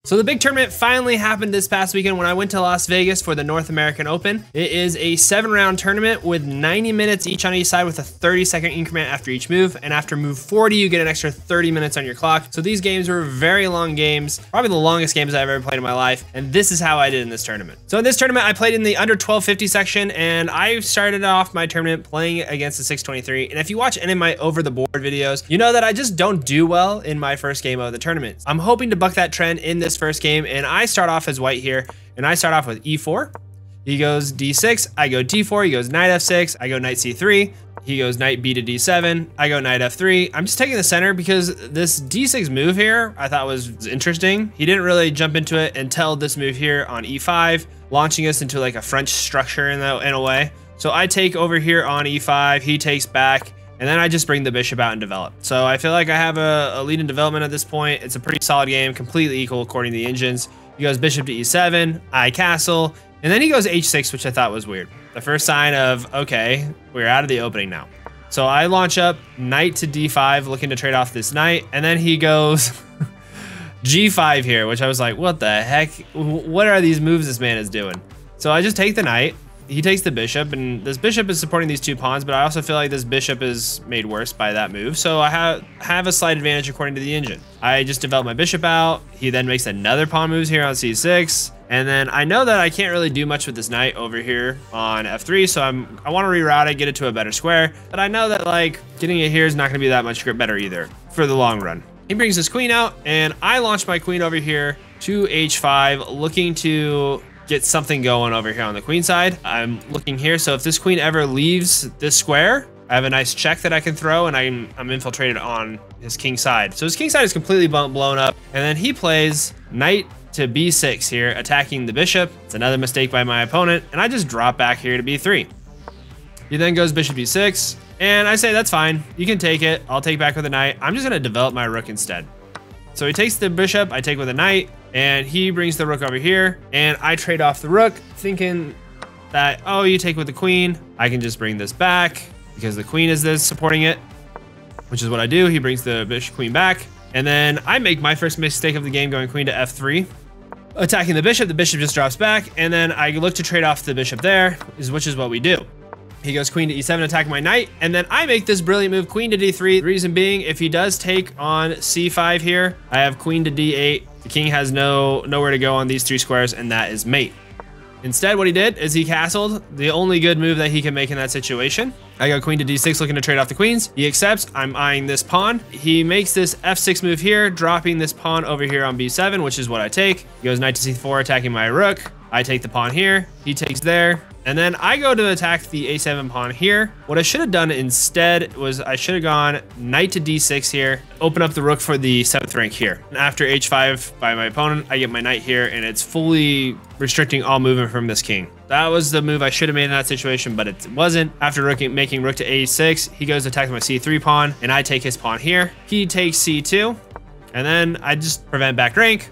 So the big tournament finally happened this past weekend when I went to Las Vegas for the North American Open. It is a 7-round tournament with 90 minutes each on each side with a 30-second increment after each move. And after move 40, you get an extra 30 minutes on your clock. So these games were very long games, probably the longest games I've ever played in my life. And this is how I did in this tournament. So in this tournament, I played in the under 1250 section, and I started off my tournament playing against the 623. And if you watch any of my over the board videos, you know that I just don't do well in my first game of the tournament. I'm hoping to buck that trend in this first game, and I start off as white here, and I start off with e4. He goes d6, I go d4, he goes knight f6, I go knight c3, he goes knight b to d7, I go knight f3. I'm just taking the center because this d6 move here I thought was interesting. He didn't really jump into it until this move here on e5, launching us into like a French structure in a way. So I take over here on e5, he takes back, and then I just bring the bishop out and develop. So I feel like I have a lead in development at this point. It's a pretty solid game, completely equal according to the engines. He goes bishop to e7, I castle, and then he goes h6, which I thought was weird. The first sign of, okay, we're out of the opening now. So I launch up knight to d5, looking to trade off this knight, and then he goes g5 here, which I was like, what the heck? What are these moves this man is doing? So I just take the knight. He takes the bishop, and this bishop is supporting these two pawns, but I also feel like this bishop is made worse by that move. So I have a slight advantage according to the engine. I just develop my bishop out. He then makes another pawn moves here on c6. And then I know that I can't really do much with this knight over here on f3. So I want to reroute it, get it to a better square. But I know that like getting it here is not going to be that much better either for the long run. He brings his queen out, and I launch my queen over here to h5, looking to get something going over here on the queen side. I'm looking here, so if this queen ever leaves this square, I have a nice check that I can throw, and I'm infiltrated on his king side. So his king side is completely blown up, and then he plays knight to b6 here, attacking the bishop. It's another mistake by my opponent, and I just drop back here to b3. He then goes bishop b6, and I say that's fine. You can take it. I'll take back with a knight. I'm just gonna develop my rook instead. So he takes the bishop, I take with a knight, and he brings the rook over here, and I trade off the rook, thinking that, oh, you take with the queen, I can just bring this back because the queen is this supporting it, which is what I do. He brings the bishop queen back, and then I make my first mistake of the game going queen to f3, attacking the bishop just drops back, and then I look to trade off the bishop there, which is what we do. He goes queen to e7, attacking my knight, and then I make this brilliant move, queen to d3. The reason being, if he does take on c5 here, I have queen to d8. The king has nowhere to go on these three squares, and that is mate. Instead, what he did is he castled, the only good move that he can make in that situation. I go queen to d6, looking to trade off the queens. He accepts. I'm eyeing this pawn. He makes this f6 move here, dropping this pawn over here on b7, which is what I take. He goes knight to c4, attacking my rook. I take the pawn here. He takes there. And then I go to attack the a7 pawn here. What I should have done instead was I should have gone knight to d6 here, open up the rook for the 7th rank here. And after h5 by my opponent, I get my knight here, and it's fully restricting all movement from this king. That was the move I should have made in that situation, but it wasn't. After making rook to a6, he goes to attack my c3 pawn, and I take his pawn here. He takes c2, and then I just prevent back rank.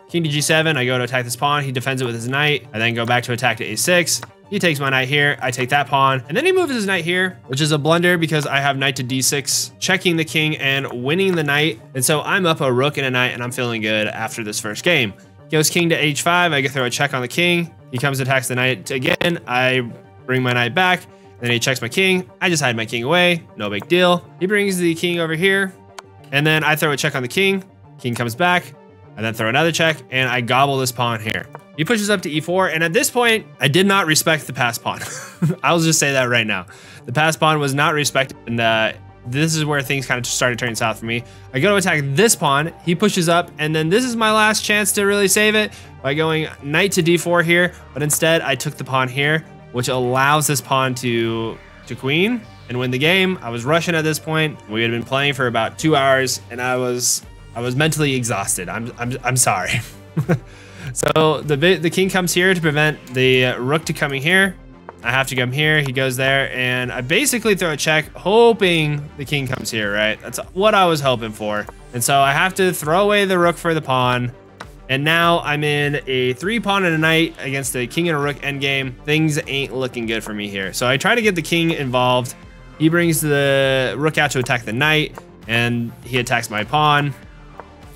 King to g7, I go to attack this pawn. He defends it with his knight. I then go back to attack to a6. He takes my knight here, I take that pawn, and then he moves his knight here, which is a blunder because I have knight to d6, checking the king and winning the knight. And so I'm up a rook and a knight, and I'm feeling good after this first game. Goes king to h5, I can throw a check on the king. He comes, attacks the knight again. I bring my knight back, then he checks my king. I just hide my king away, no big deal. He brings the king over here, and then I throw a check on the king. King comes back, I then throw another check, and I gobble this pawn here. He pushes up to e4, and at this point, I did not respect the passed pawn. I'll just say that right now. The passed pawn was not respected, and this is where things kind of started turning south for me. I go to attack this pawn, he pushes up, and then this is my last chance to really save it by going knight to d4 here, but instead I took the pawn here, which allows this pawn to queen and win the game. I was rushing at this point. We had been playing for about 2 hours, and I was mentally exhausted. I'm sorry. So the king comes here to prevent the rook to coming here. I have to come here. He goes there, and I basically throw a check, hoping the king comes here, right? That's what I was hoping for. And so I have to throw away the rook for the pawn. And now I'm in a 3 pawn and a knight against a king and a rook endgame. Things ain't looking good for me here. So I try to get the king involved. He brings the rook out to attack the knight, and he attacks my pawn.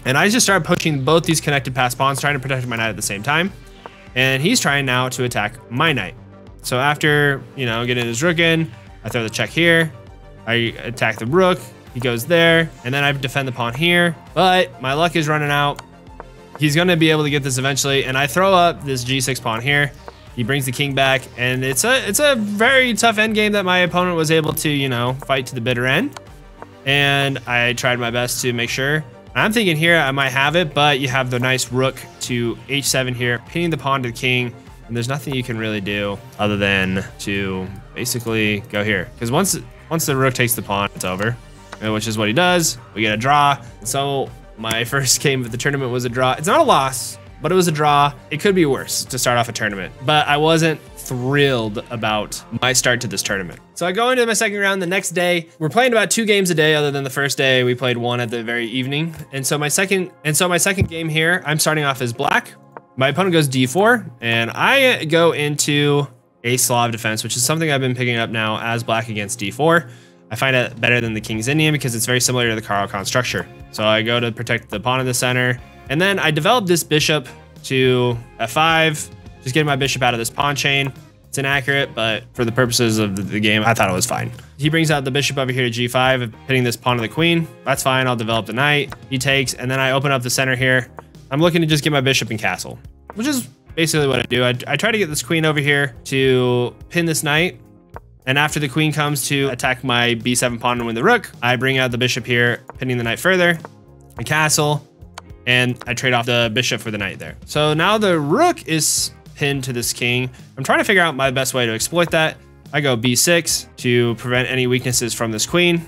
And I just started pushing both these connected pass pawns, trying to protect my knight at the same time. And he's trying now to attack my knight. So after, you know, getting his rook in, I throw the check here. I attack the rook. He goes there. And then I defend the pawn here. But my luck is running out. He's going to be able to get this eventually. And I throw up this g6 pawn here. He brings the king back. And it's a very tough endgame that my opponent was able to, you know, fight to the bitter end. And I tried my best to make sure. I'm thinking here I might have it, but you have the nice rook to h7 here, pinning the pawn to the king, and there's nothing you can really do other than to basically go here. Because once the rook takes the pawn, it's over, which is what he does. We get a draw. So my first game of the tournament was a draw. It's not a loss, but it was a draw. It could be worse to start off a tournament, but I wasn't thrilled about my start to this tournament. So I go into my second round the next day. We're playing about 2 games a day, other than the first day we played 1 at the very evening. And so my second game here, I'm starting off as black. My opponent goes d4, and I go into a Slav defense, which is something I've been picking up now as black against d4. I find it better than the King's Indian because it's very similar to the Caro-Kann structure. So I go to protect the pawn in the center, and then I develop this bishop to f5, just getting my bishop out of this pawn chain. It's inaccurate, but for the purposes of the game, I thought it was fine. He brings out the bishop over here to g5, hitting this pawn to the queen. That's fine, I'll develop the knight. He takes, and then I open up the center here. I'm looking to just get my bishop and castle, which is basically what I do. I try to get this queen over here to pin this knight. And after the queen comes to attack my b7 pawn and win the rook, I bring out the bishop here, pinning the knight further, and castle, and I trade off the bishop for the knight there. So now the rook is pinned to this king. I'm trying to figure out my best way to exploit that. I go b6 to prevent any weaknesses from this queen.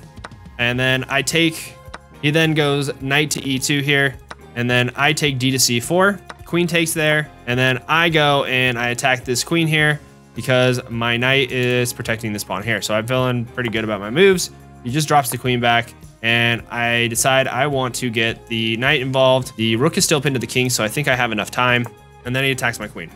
And then I take, he then goes knight to e2 here. And then I take d to c4. Queen takes there. And then I go and I attack this queen here because my knight is protecting this pawn here. So I'm feeling pretty good about my moves. He just drops the queen back. And I decide I want to get the knight involved. The rook is still pinned to the king, so I think I have enough time. And then he attacks my queen.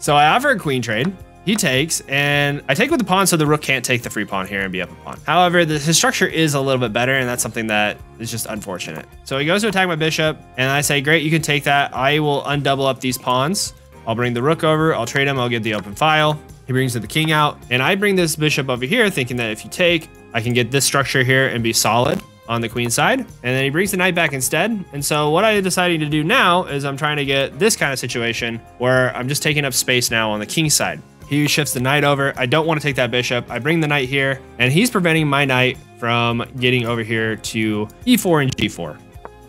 So I offer a queen trade. He takes, and I take with the pawn so the rook can't take the free pawn here and be up a pawn. However, his structure is a little bit better, and that's something that is just unfortunate. So he goes to attack my bishop, and I say, great, you can take that. I will undouble up these pawns. I'll bring the rook over. I'll trade him. I'll get the open file. He brings the king out, and I bring this bishop over here thinking that if you take, I can get this structure here and be solid on the queen side. And then he brings the knight back instead. And so what I decided to do now is I'm trying to get this kind of situation where I'm just taking up space now on the king side. He shifts the knight over. I don't want to take that bishop. I bring the knight here, and he's preventing my knight from getting over here to e4 and g4.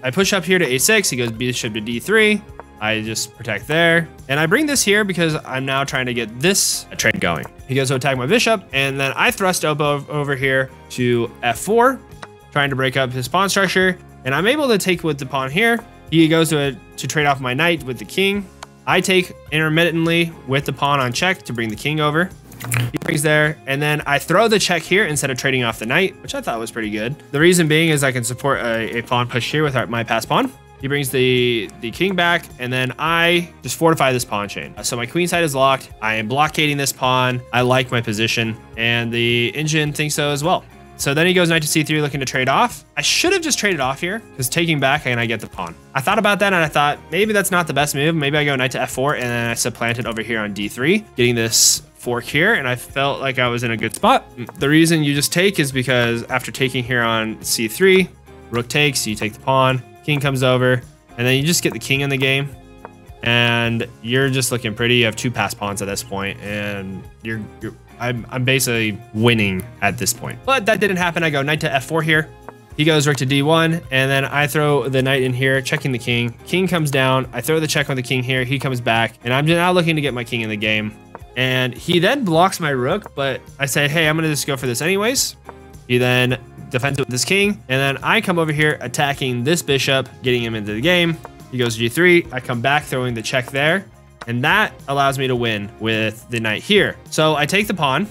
I push up here to a6. He goes bishop to d3. I just protect there. And I bring this here because I'm now trying to get this trade going. He goes to attack my bishop, and then I thrust over here to f4, trying to break up his pawn structure. And I'm able to take with the pawn here. He goes to trade off my knight with the king. I take intermittently with the pawn on check to bring the king over. He brings there, and then I throw the check here instead of trading off the knight, which I thought was pretty good. The reason being is I can support a pawn push here with my pass pawn. He brings the king back, and then I just fortify this pawn chain. So my queen side is locked. I am blockading this pawn. I like my position, and the engine thinks so as well. So then he goes knight to c3, looking to trade off. I should have just traded off here, because taking back and I get the pawn. I thought about that, and I thought maybe that's not the best move. Maybe I go knight to f4, and then I supplant it over here on d3, getting this fork here, and I felt like I was in a good spot. The reason you just take is because after taking here on c3, rook takes, you take the pawn, king comes over, and then you just get the king in the game, and you're just looking pretty. You have 2 pass pawns at this point, and I'm basically winning at this point. But that didn't happen. I go knight to f4 here. He goes rook to d1, and then I throw the knight in here, checking the king. King comes down. I throw the check on the king here. He comes back, and I'm now looking to get my king in the game. And he then blocks my rook, but I say, hey, I'm going to just go for this anyways. He then defends it with this king, and then I come over here attacking this bishop, getting him into the game. He goes g3. I come back, throwing the check there, and that allows me to win with the knight here. So I take the pawn.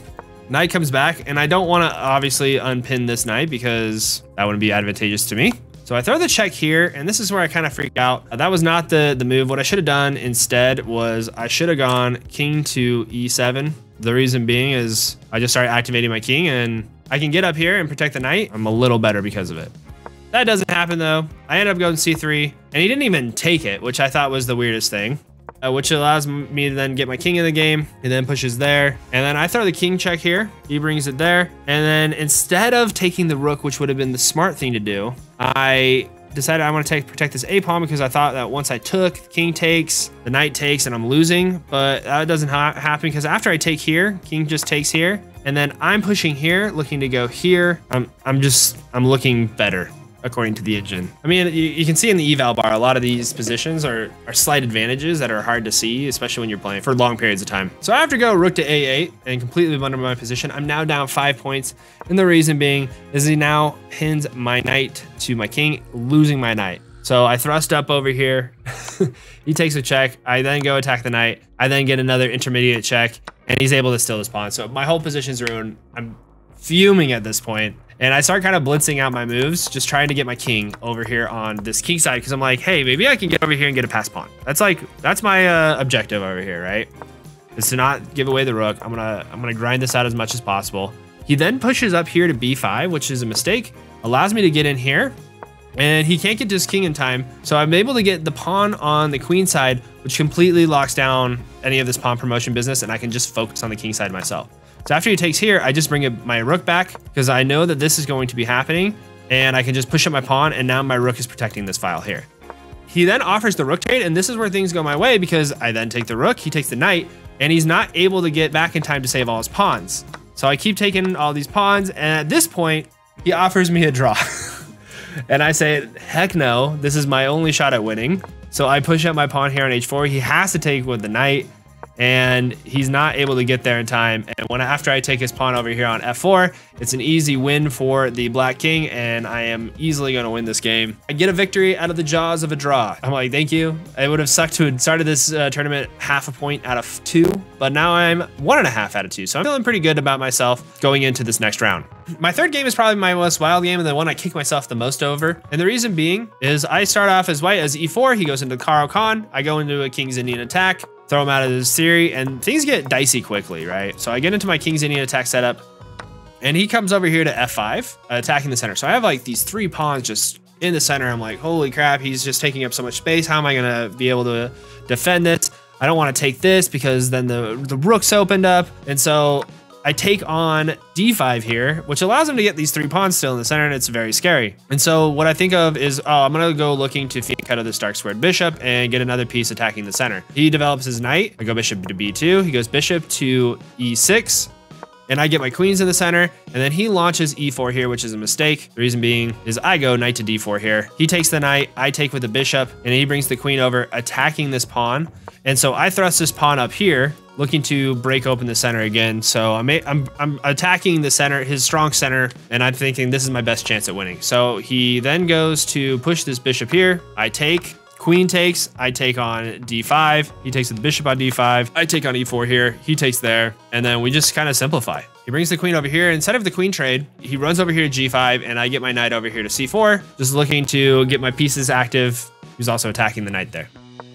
Knight comes back, and I don't want to obviously unpin this knight because that wouldn't be advantageous to me. So I throw the check here, and this is where I kind of freak out. That was not the move. What I should have done instead was I should have gone king to e7. The reason being is I just started activating my king, and I can get up here and protect the knight. I'm a little better because of it. That doesn't happen though. I end up going c3, and he didn't even take it, which I thought was the weirdest thing. Which allows me to then get my king in the game. He then pushes there, and then I throw the king check here. He brings it there, and then instead of taking the rook, which would have been the smart thing to do, I decided I want to protect this a pawn because I thought that once I took, the king takes, the knight takes, and I'm losing. But that doesn't happen because after I take here, king just takes here, and then I'm pushing here, looking to go here. I'm looking better, according to the engine. I mean, you can see in the eval bar, a lot of these positions are slight advantages that are hard to see, especially when you're playing for long periods of time. So I have to go rook to a8 and completely blunder my position. I'm now down 5 points. And the reason being is he now pins my knight to my king, losing my knight. So I thrust up over here. He takes a check. I then go attack the knight. I then get another intermediate check, and he's able to steal this pawn. So my whole position's ruined. I'm fuming at this point. And I start kind of blitzing out my moves, just trying to get my king over here on this king side, because I'm like, hey, maybe I can get over here and get a pass pawn. That's my objective over here, right? Is to not give away the rook. I'm gonna grind this out as much as possible. He then pushes up here to b5, which is a mistake. Allows me to get in here, and he can't get to his king in time. So I'm able to get the pawn on the queen side, which completely locks down any of this pawn promotion business, and I can just focus on the king side myself. So after he takes here, I just bring my rook back because I know that this is going to be happening, and I can just push up my pawn, and now my rook is protecting this file here. He then offers the rook trade, and this is where things go my way because I then take the rook, he takes the knight, and he's not able to get back in time to save all his pawns. So I keep taking all these pawns, and at this point, he offers me a draw. And I say, heck no, this is my only shot at winning. So I push up my pawn here on h4. He has to take with the knight, and he's not able to get there in time. And after I take his pawn over here on f4, it's an easy win for the black king, and I am easily going to win this game. I get a victory out of the jaws of a draw. I'm like, thank you. It would have sucked to have started this tournament half a point out of 2, but now I'm 1.5 out of 2. So I'm feeling pretty good about myself going into this next round. My third game is probably my most wild game and the one I kick myself the most over. And the reason being is I start off as white as e4. He goes into Caro Kann. I go into a King's Indian attack, throw him out of his theory, and things get dicey quickly, right? So I get into my King's Indian attack setup, and he comes over here to f5, attacking the center. So I have like these 3 pawns just in the center. I'm like, holy crap, he's just taking up so much space. How am I gonna be able to defend this? I don't wanna take this because then the rook's opened up. And so I take on d5 here, which allows him to get these 3 pawns still in the center, and it's very scary. And so what I think of is, oh, I'm gonna go looking to fiend cut of this dark squared bishop and get another piece attacking the center. He develops his knight. I go bishop to b2. He goes bishop to e6. And I get my queens in the center, and then he launches e4 here, which is a mistake. The reason being is I go knight to d4 here. He takes the knight, I take with the bishop, and he brings the queen over, attacking this pawn. And so I thrust this pawn up here, looking to break open the center again. So I'm attacking the center, his strong center, and I'm thinking this is my best chance at winning. So he then goes to push this bishop here. I take. Queen takes, I take on d5, he takes the bishop on d5, I take on e4 here, he takes there, and then we just kind of simplify. He brings the queen over here. Instead of the queen trade, he runs over here to g5, and I get my knight over here to c4, just looking to get my pieces active. He's also attacking the knight there.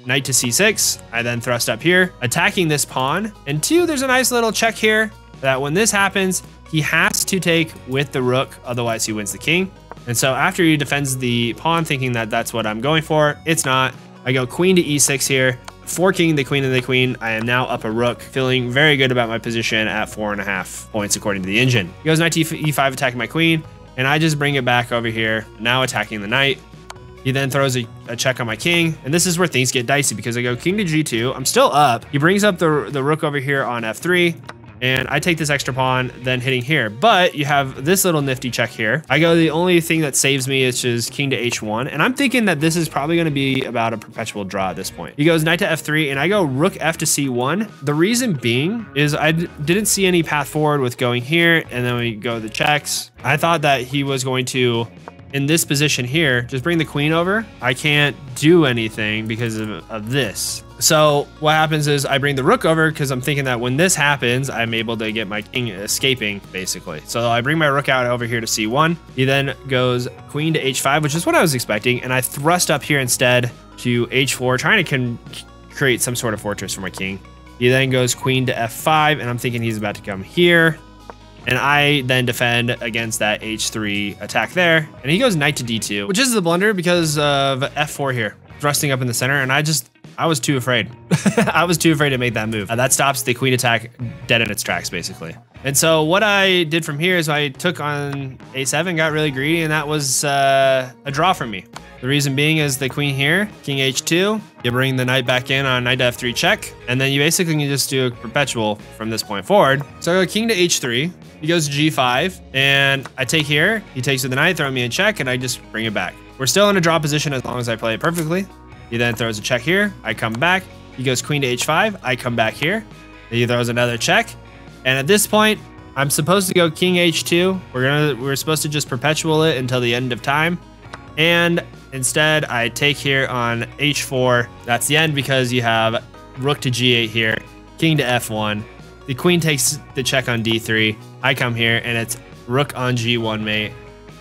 Knight to c6, I then thrust up here, attacking this pawn, and 2, there's a nice little check here that when this happens, he has to take with the rook, otherwise he wins the king. And so after he defends the pawn, thinking that that's what I'm going for, it's not. I go queen to e6 here, forking the queen and the queen. I am now up a rook, feeling very good about my position at 4.5 points according to the engine. He goes knight to e5, attacking my queen, and I just bring it back over here, now attacking the knight. He then throws a check on my king, and this is where things get dicey because I go king to g2. I'm still up. He brings up the rook over here on f3. And I take this extra pawn, then hitting here. But you have this little nifty check here. I go, the only thing that saves me is just king to h1. And I'm thinking that this is probably going to be about a perpetual draw at this point. He goes knight to f3, and I go rook f to c1. The reason being is I didn't see any path forward with going here, and then we go the checks. I thought that he was going to, in this position here, just bring the queen over. I can't do anything because of this. So what happens is I bring the rook over because I'm thinking that when this happens, I'm able to get my king escaping, basically. So I bring my rook out over here to c1. He then goes queen to h5, which is what I was expecting. And I thrust up here instead to h4, trying to create some sort of fortress for my king. He then goes queen to f5, and I'm thinking he's about to come here. And I then defend against that h3 attack there. And he goes knight to d2, which is the blunder because of f4 here, thrusting up in the center. And I was too afraid. I was too afraid to make that move. That stops the queen attack dead in its tracks, basically. And so what I did from here is I took on a7, got really greedy, and that was a draw for me. The reason being is the queen here, king h2, you bring the knight back in on knight to f3 check, and then you basically can just do a perpetual from this point forward. So I go king to h3, he goes g5, and I take here, he takes with the knight, throwing me in check, and I just bring it back. We're still in a draw position as long as I play it perfectly. He then throws a check here, I come back, he goes queen to h5, I come back here, he throws another check, and at this point, I'm supposed to go king h2. We're supposed to just perpetual it until the end of time. And instead, I take here on h4. That's the end because you have rook to g8 here, king to f1. The queen takes the check on d3. I come here, and it's rook on g1 mate.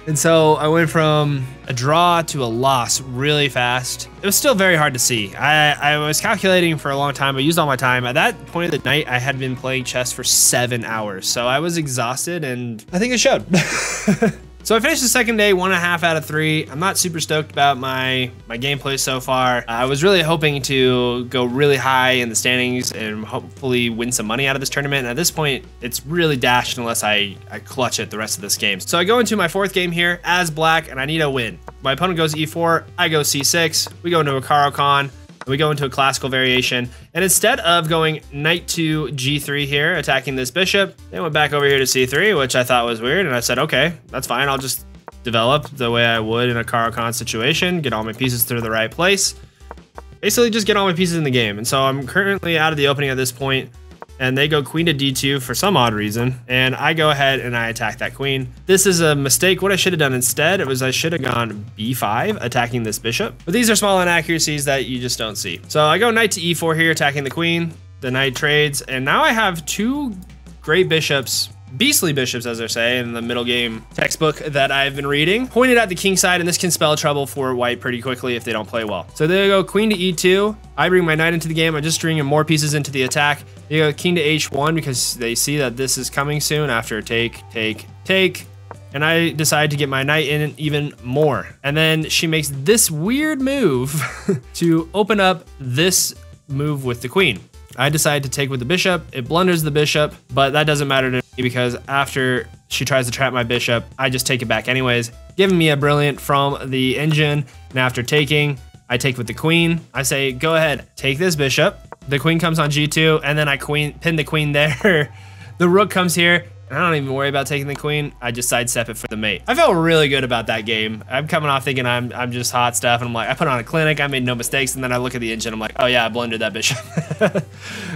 And so I went from a draw to a loss really fast. It was still very hard to see. I was calculating for a long time. I used all my time. At that point of the night, I had been playing chess for 7 hours. So I was exhausted, and I think it showed. So I finished the second day 1.5 out of 3. I'm not super stoked about my gameplay so far. I was really hoping to go really high in the standings and hopefully win some money out of this tournament. And at this point, it's really dashed unless I clutch it the rest of this game. So I go into my 4th game here as black, and I need a win. My opponent goes e4, I go c6. We go into a Caro-Kann. We go into a classical variation, and instead of going knight to g3 here, attacking this bishop, they went back over here to c3, which I thought was weird, and I said, okay, that's fine. I'll just develop the way I would in a Caro-Kann situation, get all my pieces to the right place, basically just get all my pieces in the game. And so I'm currently out of the opening at this point, and they go queen to d2 for some odd reason, and I go ahead and I attack that queen. This is a mistake. What I should have done instead, I should have gone b5, attacking this bishop. But these are small inaccuracies that you just don't see. So I go knight to e4 here, attacking the queen. The knight trades, and now I have 2 great bishops, beastly bishops, as they say in the middle game textbook that I've been reading, pointed at the king side, and this can spell trouble for white pretty quickly if they don't play well. So they go queen to e2. I bring my knight into the game. I just string more pieces into the attack. They go king to h1 because they see that this is coming soon after take. And I decide to get my knight in even more. And then she makes this weird move to open up this move with the queen. I decide to take with the bishop. It blunders the bishop, but that doesn't matter to me because after she tries to trap my bishop, I just take it back anyways, giving me a brilliant from the engine. And after taking, I take with the queen. I say, go ahead, take this bishop. The queen comes on g2, and then I pin the queen there. The rook comes here, and I don't even worry about taking the queen. I just sidestep it for the mate. I felt really good about that game. I'm coming off thinking I'm just hot stuff, and I'm like, I put on a clinic, I made no mistakes, and then I look at the engine, I'm like, oh yeah, I blundered that bishop.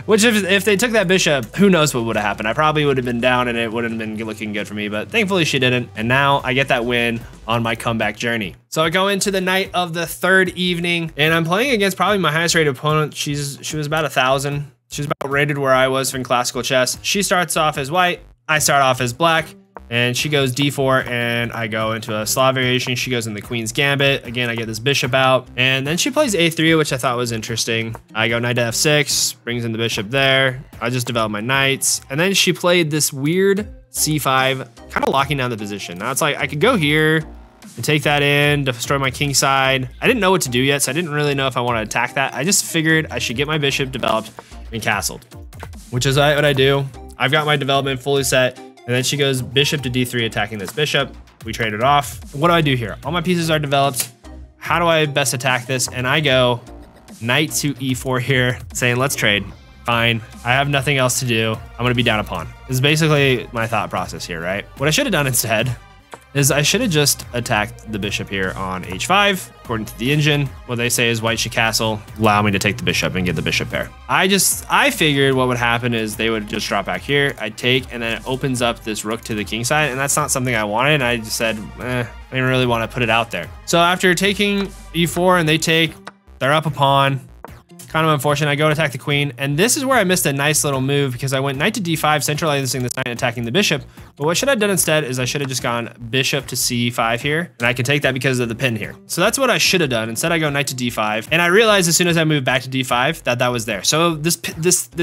Which if they took that bishop, who knows what would have happened. I probably would have been down, and it wouldn't have been looking good for me, but thankfully she didn't, and now I get that win on my comeback journey. So I go into the night of the 3rd evening, and I'm playing against probably my highest rated opponent. She was about 1,000. She was about rated where I was in classical chess. She starts off as white, I start off as black, and she goes d4, and I go into a Slav variation. She goes in the queen's gambit. Again, I get this bishop out, and then she plays a3, which I thought was interesting. I go knight to f6, brings in the bishop there. I just develop my knights, and then she played this weird c5, kind of locking down the position. Now it's like I could go here and take that in, destroy my king side. I didn't know what to do yet, so I didn't really know if I want to attack that. I just figured I should get my bishop developed and castled, which is what I do. I've got my development fully set, and then she goes bishop to d3, attacking this bishop. We trade it off. What do I do here? All my pieces are developed. How do I best attack this? And I go knight to e4 here, saying let's trade. Fine, I have nothing else to do. I'm gonna be down a pawn. This is basically my thought process here, right? What I should have done instead is I should have just attacked the bishop here on h5. According to the engine, what they say is white should castle, allow me to take the bishop and get the bishop pair. I figured what would happen is they would just drop back here, I'd take, and then it opens up this rook to the king side, and that's not something I wanted, and I just said, I didn't really want to put it out there. So after taking e4 and they take, they're up a pawn. Kind of unfortunate. I go to attack the queen, and this is where I missed a nice little move because I went knight to d5, centralizing this knight and attacking the bishop. But what should I have done instead is I should have just gone bishop to c5 here, and I can take that because of the pin here. So that's what I should have done. Instead, I go knight to d5, and I realized as soon as I moved back to d5 that was there. So this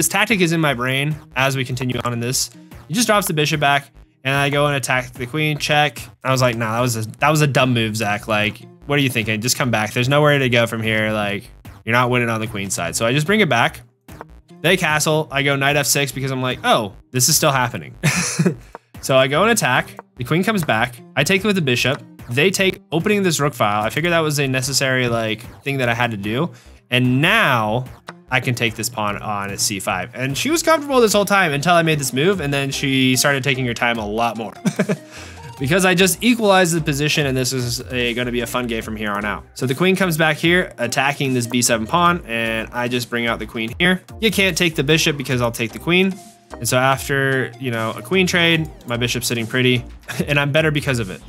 tactic is in my brain as we continue on in this. He just drops the bishop back, and I go and attack the queen, check. I was like, nah, that was a dumb move, Zach. Like, what are you thinking? Just come back. There's nowhere to go from here. Like, you're not winning on the queen side. So I just bring it back. They castle. I go knight f6 because I'm like, oh, this is still happening. So I go and attack. The queen comes back. I take it with the bishop. They take opening this rook file. I figured that was a necessary like thing that I had to do. And now I can take this pawn on at c5. And she was comfortable this whole time until I made this move. And then she started taking her time a lot more. Because I just equalized the position, and this is going to be a fun game from here on out. So the queen comes back here, attacking this b7 pawn, and I just bring out the queen here. You can't take the bishop because I'll take the queen. And so after, you know, a queen trade, my bishop's sitting pretty, and I'm better because of it.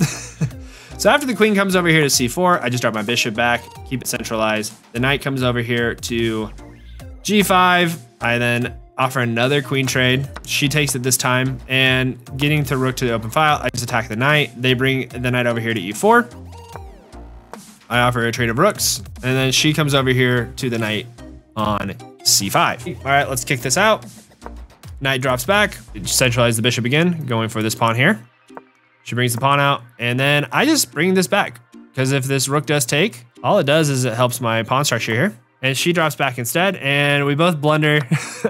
So after the queen comes over here to c4, I just drop my bishop back, keep it centralized. The knight comes over here to g5. I then offer another queen trade. She takes it this time, and getting to rook to the open file, I just attack the knight. They bring the knight over here to e4. I offer a trade of rooks, and then she comes over here to the knight on c5. All right, let's kick this out. Knight drops back, centralize the bishop again, going for this pawn here. She brings the pawn out, and then I just bring this back, because if this rook does take, all it does is it helps my pawn structure here. And she drops back instead, and we both blunder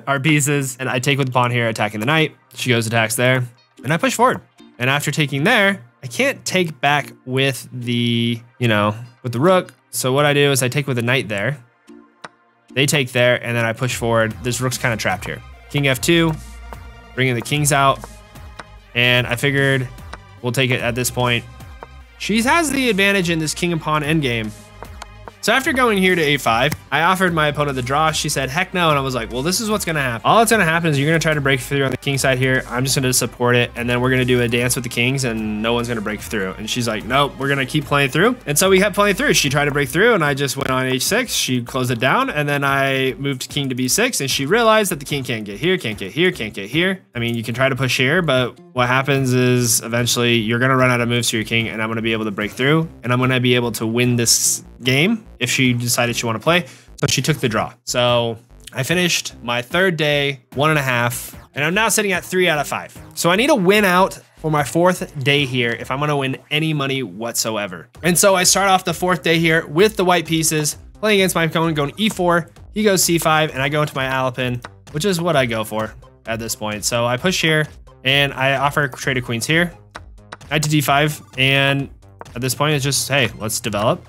our pieces. And I take with the pawn here, attacking the knight. She goes attacks there, and I push forward. And after taking there, I can't take back with the, you know, with the rook. So what I do is I take with the knight there. They take there, and then I push forward. This rook's kind of trapped here. King f2, bringing the kings out. And I figured we'll take it at this point. She has the advantage in this king and pawn endgame. So after going here to a5, I offered my opponent the draw. She said, heck no. And I was like, well, this is what's going to happen. All that's going to happen is you're going to try to break through on the king side here. I'm just going to support it. And then we're going to do a dance with the kings, and no one's going to break through. And she's like, nope, we're going to keep playing through. And so we kept playing through. She tried to break through, and I just went on h6. She closed it down. And then I moved king to b6. And she realized that the king can't get here, can't get here, can't get here. I mean, you can try to push here, but what happens is eventually you're going to run out of moves to your king, and I'm going to be able to break through, and I'm going to be able to win this game if she decided she wanted to play. So she took the draw. So I finished my third day, 1.5, and I'm now sitting at 3 out of 5. So I need a win out for my 4th day here if I'm going to win any money whatsoever. And so I start off the 4th day here with the white pieces, playing against my opponent, going e4, he goes c5, and I go into my Alapin, which is what I go for at this point. So I push here, and I offer a trade of queens here, knight to d5, and at this point it's just, hey, let's develop.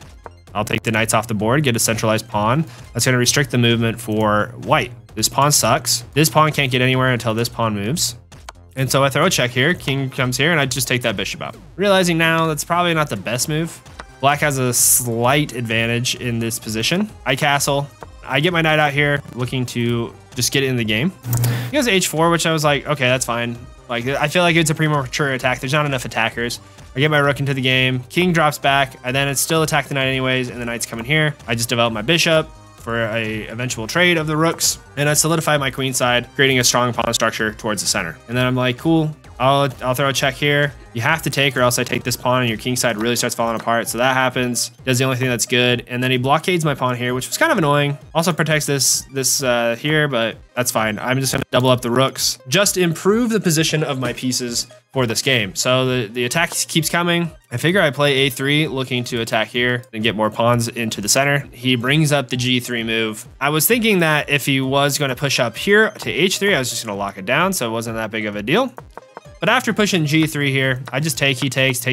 I'll take the knights off the board, get a centralized pawn. That's going to restrict the movement for white. This pawn sucks. This pawn can't get anywhere until this pawn moves. And so I throw a check here, king comes here, and I just take that bishop out. Realizing now that's probably not the best move. Black has a slight advantage in this position. I castle. I get my knight out here, looking to just get it in the game. He goes h4, which I was like, okay, that's fine. Like, I feel like it's a premature attack. There's not enough attackers. I get my rook into the game. King drops back. I then still attack the knight anyways, and the knight's coming here. I just develop my bishop for a eventual trade of the rooks, and I solidify my queen side, creating a strong pawn structure towards the center. And then I'm like, cool, I'll throw a check here. You have to take, or else I take this pawn and your king side really starts falling apart. So that happens. Does the only thing that's good. And then he blockades my pawn here, which was kind of annoying. Also protects this here, but that's fine. I'm just gonna double up the rooks. Just improve the position of my pieces for this game. So the attack keeps coming. I figure I play a3, looking to attack here and get more pawns into the center. He brings up the g3 move. I was thinking that if he was gonna push up here to h3, I was just gonna lock it down, so it wasn't that big of a deal. But after pushing g3 here, I just take, he takes.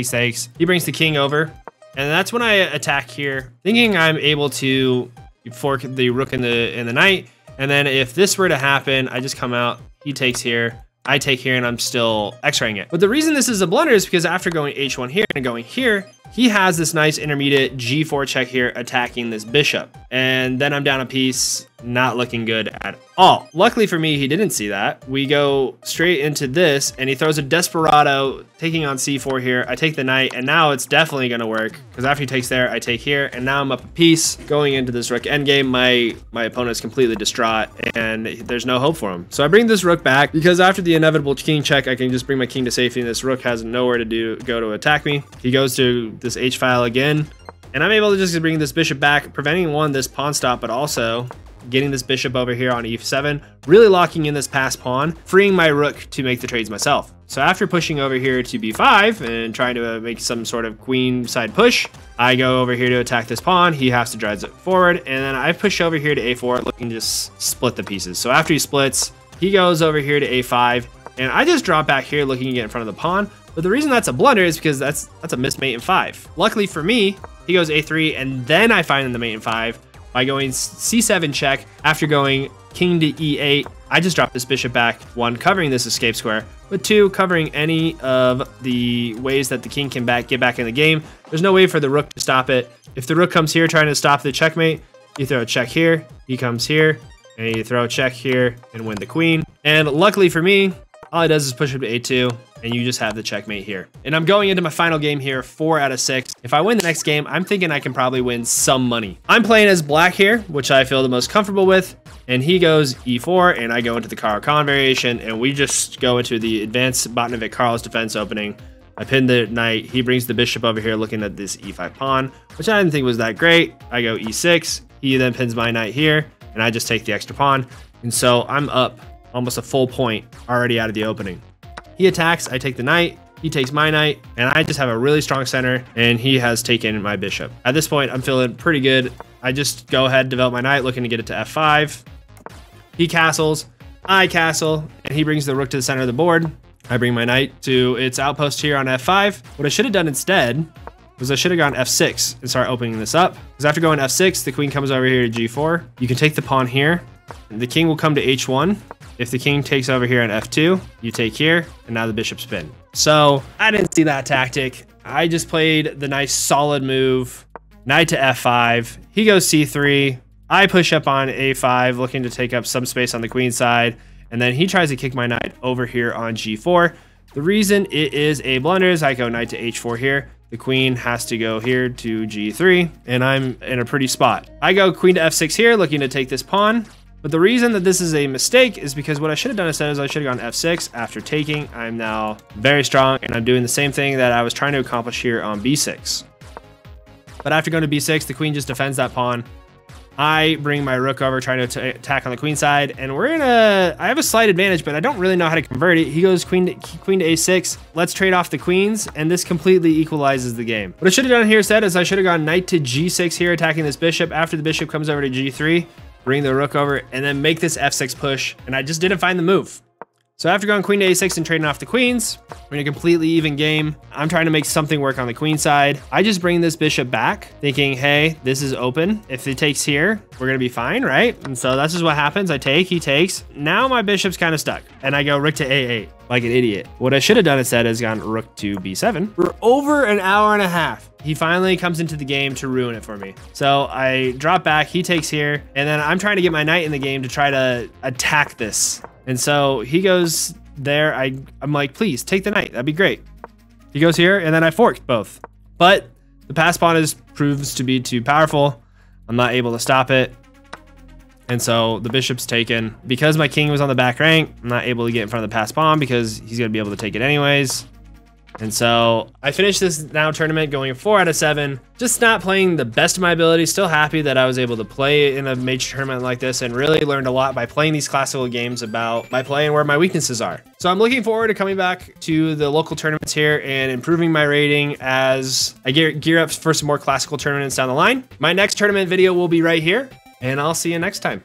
He brings the king over, and that's when I attack here, thinking I'm able to fork the rook and the knight. And then if this were to happen, I just come out, he takes here, I take here, and I'm still x-raying it. But the reason this is a blunder is because after going h1 here and going here, he has this nice intermediate g4 check here attacking this bishop. And then I'm down a piece, not looking good at all. Luckily for me, he didn't see that. We go straight into this, and he throws a desperado, taking on c4 here. I take the knight, and now it's definitely gonna work, because after he takes there, I take here, and now I'm up a piece. Going into this rook endgame, my opponent is completely distraught, and there's no hope for him. So I bring this rook back, because after the inevitable king check, I can just bring my king to safety, and this rook has nowhere to go to attack me. He goes to this h file again, and I'm able to just bring this bishop back, preventing one, this pawn stop, but also getting this bishop over here on e7, really locking in this pass pawn, freeing my rook to make the trades myself. So after pushing over here to b5 and trying to make some sort of queen side push, I go over here to attack this pawn. He has to drive it forward, and then I push over here to a4, looking to just split the pieces. So after he splits, he goes over here to a5, and I just drop back here looking to get in front of the pawn. But the reason that's a blunder is because that's a missed mate in 5. Luckily for me, he goes a3, and then I find the mate in 5 by going c7 check. After going king to e8, I just drop this bishop back, 1, covering this escape square, but 2, covering any of the ways that the king can get back in the game. There's no way for the rook to stop it. If the rook comes here trying to stop the checkmate, you throw a check here, he comes here, and you throw a check here and win the queen. And luckily for me, all it does is push up to a2, and you just have the checkmate here. And I'm going into my final game here, 4 out of 6. If I win the next game, I'm thinking I can probably win some money. I'm playing as black here, which I feel the most comfortable with. And he goes e4, and I go into the Caro-Kann variation, and we just go into the advanced Botvinnik-Carlos defense opening. I pin the knight. He brings the bishop over here looking at this e5 pawn, which I didn't think was that great. I go e6. He then pins my knight here, and I just take the extra pawn. And so I'm up almost a full point already out of the opening. He attacks, I take the knight, he takes my knight, and I just have a really strong center, and he has taken my bishop. At this point, I'm feeling pretty good. I just go ahead, develop my knight, looking to get it to f5. He castles, I castle, and he brings the rook to the center of the board. I bring my knight to its outpost here on f5. What I should have done instead was I should have gone f6 and start opening this up. Because after going f6, the queen comes over here to g4. You can take the pawn here. The king will come to h1. If the king takes over here on f2, you take here, and now the bishop's pinned. So I didn't see that tactic. I just played the nice solid move, knight to f5. He goes c3. I push up on a5, looking to take up some space on the queen side, and then he tries to kick my knight over here on g4. The reason it is a blunder is I go knight to h4 here. The queen has to go here to g3, and I'm in a pretty spot. I go queen to f6 here, looking to take this pawn. But the reason that this is a mistake is because what I should have done instead is I should have gone f6 after taking. I'm now very strong, and I'm doing the same thing that I was trying to accomplish here on b6. But after going to b6, the queen just defends that pawn. I bring my rook over, trying to attack on the queen side, and I have a slight advantage, but I don't really know how to convert it. He goes queen to a6. Let's trade off the queens, and this completely equalizes the game. What I should have done here instead is I should have gone knight to g6 here, attacking this bishop. After the bishop comes over to g3, bring the rook over, and then make this f6 push, and I just didn't find the move. So after going queen to a6 and trading off the queens, we're in a completely even game. I'm trying to make something work on the queen side. I just bring this bishop back, thinking, hey, this is open. If he takes here, we're gonna be fine, right? And so that's just what happens. I take, he takes. Now my bishop's kind of stuck, and I go rook to a8 like an idiot. What I should have done instead is gone rook to b7 for over an hour and a half. He finally comes into the game to ruin it for me. So I drop back, he takes here, and then I'm trying to get my knight in the game to try to attack this. And so he goes there. I'm like, please take the knight. That'd be great. He goes here, and then I forked both. But the pass pawn proves to be too powerful. I'm not able to stop it. And so the bishop's taken. Because my king was on the back rank, I'm not able to get in front of the pass pawn because he's going to be able to take it anyways. And so I finished this now tournament going 4 out of 7. Just not playing the best of my ability. Still happy that I was able to play in a major tournament like this, and really learned a lot by playing these classical games about my play and where my weaknesses are. So I'm looking forward to coming back to the local tournaments here and improving my rating as I gear up for some more classical tournaments down the line. My next tournament video will be right here, and I'll see you next time.